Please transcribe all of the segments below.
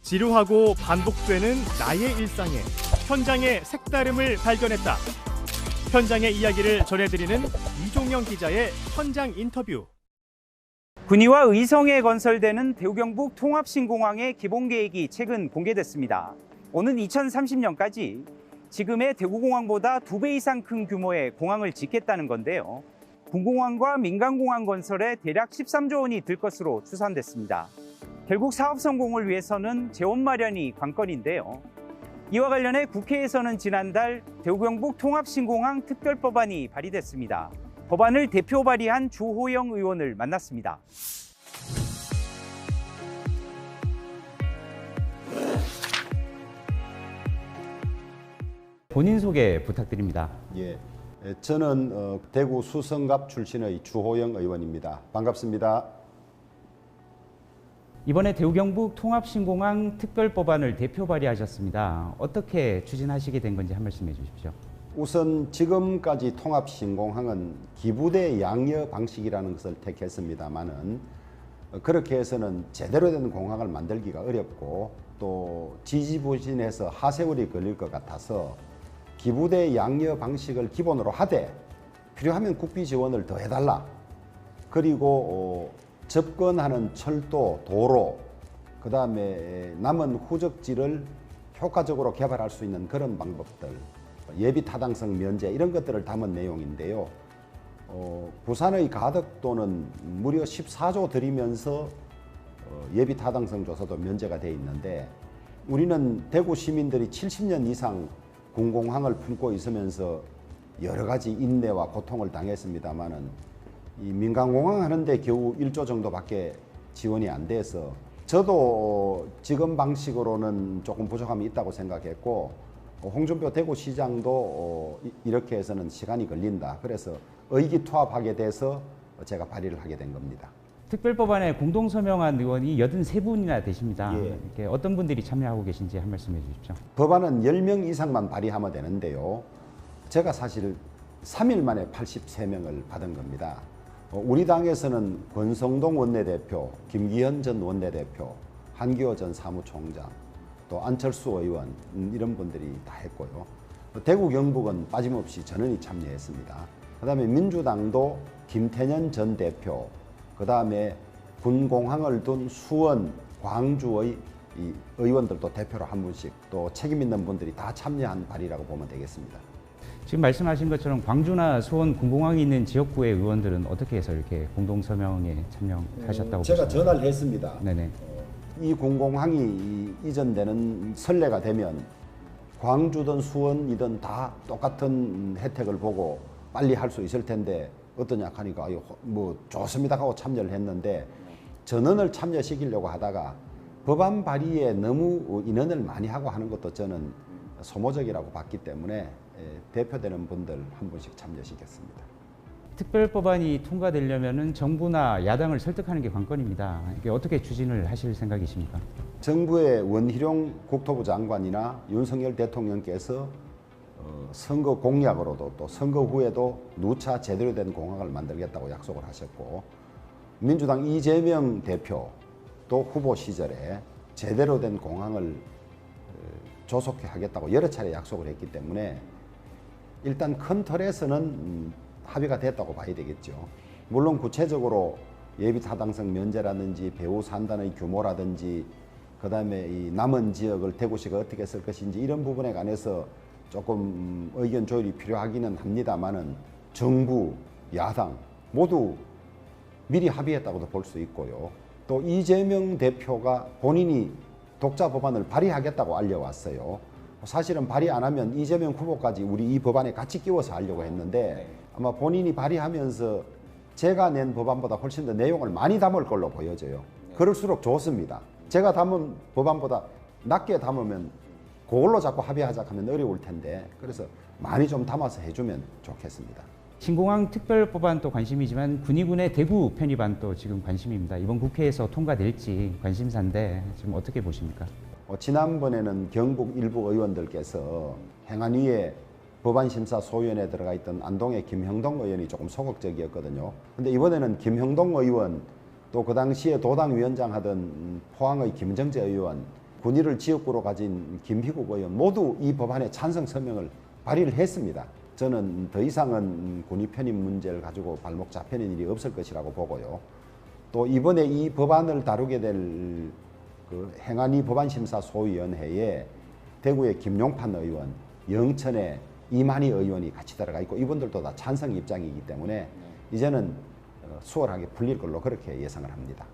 지루하고 반복되는 나의 일상에 현장의 색다름을 발견했다. 현장의 이야기를 전해드리는 이종영 기자의 현장 인터뷰. 군위와 의성에 건설되는 대구경북 통합신공항의 기본 계획이 최근 공개됐습니다. 오는 2030년까지 지금의 대구공항보다 2배 이상 큰 규모의 공항을 짓겠다는 건데요. 군공항과 민간공항 건설에 대략 13조 원이 들 것으로 추산됐습니다. 결국 사업 성공을 위해서는 재원 마련이 관건인데요. 이와 관련해 국회에서는 지난달 대구경북 통합신공항 특별법안이 발의됐습니다. 법안을 대표 발의한 주호영 의원을 만났습니다. 본인 소개 부탁드립니다. 예, 저는 대구 수성갑 출신의 주호영 의원입니다. 반갑습니다. 이번에 대구경북 통합신공항 특별법안을 대표 발의하셨습니다. 어떻게 추진하시게 된 건지 한 말씀해 주십시오. 우선 지금까지 통합신공항은 기부대 양여 방식이라는 것을 택했습니다만은 그렇게 해서는 제대로 된 공항을 만들기가 어렵고 또 지지부진해서 하세월이 걸릴 것 같아서 기부대 양여 방식을 기본으로 하되 필요하면 국비 지원을 더 해달라. 그리고 접근하는 철도, 도로, 그 다음에 남은 후적지를 효과적으로 개발할 수 있는 그런 방법들, 예비 타당성 면제 이런 것들을 담은 내용인데요. 부산의 가덕도는 무려 14조 들이면서 예비 타당성 조사도 면제가 돼 있는데 우리는 대구 시민들이 70년 이상 군공항을 품고 있으면서 여러 가지 인내와 고통을 당했습니다만은 이 민간공항 하는데 겨우 1조 정도밖에 지원이 안 돼서 저도 지금 방식으로는 조금 부족함이 있다고 생각했고 홍준표 대구시장도 이렇게 해서는 시간이 걸린다. 그래서 의기투합하게 돼서 제가 발의를 하게 된 겁니다. 특별법안에 공동서명한 의원이 83분이나 되십니다. 예. 이렇게 어떤 분들이 참여하고 계신지 한 말씀해 주십시오. 법안은 10명 이상만 발의하면 되는데요. 제가 사실 3일 만에 83명을 받은 겁니다. 우리 당에서는 권성동 원내대표, 김기현 전 원내대표, 한기호 전 사무총장, 또 안철수 의원 이런 분들이 다 했고요. 대구 경북은 빠짐없이 전원이 참여했습니다. 그다음에 민주당도 김태년 전 대표, 그다음에 군공항을 둔 수원, 광주의 이 의원들도 대표로 한 분씩 또 책임 있는 분들이 다 참여한 발의라고 보면 되겠습니다. 지금 말씀하신 것처럼 광주나 수원 군공항이 있는 지역구의 의원들은 어떻게 해서 이렇게 공동서명에 참여하셨다고 제가 보시나요? 전화를 했습니다. 네네. 이 공공항이 이전되는 설레가 되면 광주든 수원이든 다 똑같은 혜택을 보고 빨리 할 수 있을 텐데 어떠냐 하니까 뭐 좋습니다 하고 참여를 했는데 전원을 참여시키려고 하다가 법안 발의에 너무 인원을 많이 하고 하는 것도 저는 소모적이라고 봤기 때문에 대표되는 분들 한 분씩 참여시켰습니다. 특별법안이 통과되려면 정부나 야당을 설득하는 게 관건입니다. 이게 어떻게 추진을 하실 생각이십니까? 정부의 원희룡 국토부 장관이나 윤석열 대통령께서 선거 공약으로도 또 선거 후에도 누차 제대로 된 공항을 만들겠다고 약속을 하셨고 민주당 이재명 대표 또 후보 시절에 제대로 된 공항을 조속히 하겠다고 여러 차례 약속을 했기 때문에 일단 큰 틀에서는 합의가 됐다고 봐야 되겠죠. 물론 구체적으로 예비 타당성 면제라든지 배후 산단의 규모라든지 그다음에 이 남은 지역을 대구시가 어떻게 쓸 것인지 이런 부분에 관해서 조금 의견 조율이 필요하기는 합니다만은 정부, 야당 모두 미리 합의했다고도 볼 수 있고요. 또 이재명 대표가 본인이 독자 법안을 발의하겠다고 알려왔어요. 사실은 발의 안 하면 이재명 후보까지 우리 이 법안에 같이 끼워서 하려고 했는데 아마 본인이 발의하면서 제가 낸 법안보다 훨씬 더 내용을 많이 담을 걸로 보여져요. 그럴수록 좋습니다. 제가 담은 법안보다 낮게 담으면 그걸로 자꾸 합의하자 하면 어려울 텐데 그래서 많이 좀 담아서 해주면 좋겠습니다. 신공항 특별법안도 관심이지만 군의군의 대구 편입안도 지금 관심입니다. 이번 국회에서 통과될지 관심사인데 지금 어떻게 보십니까? 지난번에는 경북 일부 의원들께서 행안위에 법안심사소위원회에 들어가 있던 안동의 김형동 의원이 조금 소극적이었거든요. 근데 이번에는 김형동 의원 또 그 당시에 도당위원장 하던 포항의 김정재 의원 군의를 지역구로 가진 김희국 의원 모두 이 법안에 찬성 서명을 발의를 했습니다. 저는 더 이상은 군의 편입 문제를 가지고 발목 잡히는 일이 없을 것이라고 보고요. 또 이번에 이 법안을 다루게 될 그 행안위 법안심사소위원회에 대구의 김용판 의원, 영천의 이만희 의원이 같이 들어가 있고 이분들도 다 찬성 입장이기 때문에 이제는 수월하게 풀릴 걸로 그렇게 예상을 합니다.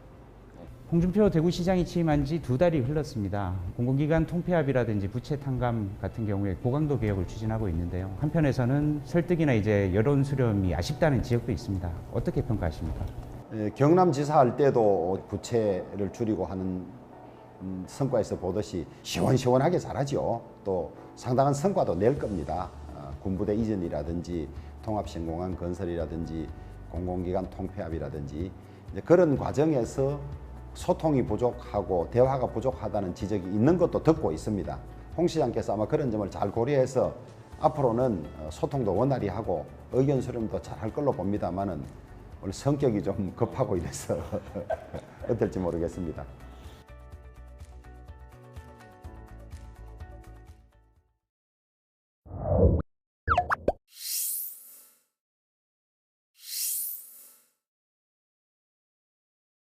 홍준표 대구시장이 취임한 지 2달이 흘렀습니다. 공공기관 통폐합이라든지 부채 탕감 같은 경우에 고강도 개혁을 추진하고 있는데요. 한편에서는 설득이나 이제 여론 수렴이 아쉽다는 지역도 있습니다. 어떻게 평가하십니까? 경남지사 할 때도 부채를 줄이고 하는 성과에서 보듯이 시원시원하게 잘하죠. 또 상당한 성과도 낼 겁니다. 군부대 이전이라든지 통합신공항 건설이라든지 공공기관 통폐합이라든지 그런 과정에서 소통이 부족하고 대화가 부족하다는 지적이 있는 것도 듣고 있습니다. 홍 시장께서 아마 그런 점을 잘 고려해서 앞으로는 소통도 원활히 하고 의견 수렴도 잘 할 걸로 봅니다만은 원래 성격이 좀 급하고 이래서 어떨지 모르겠습니다.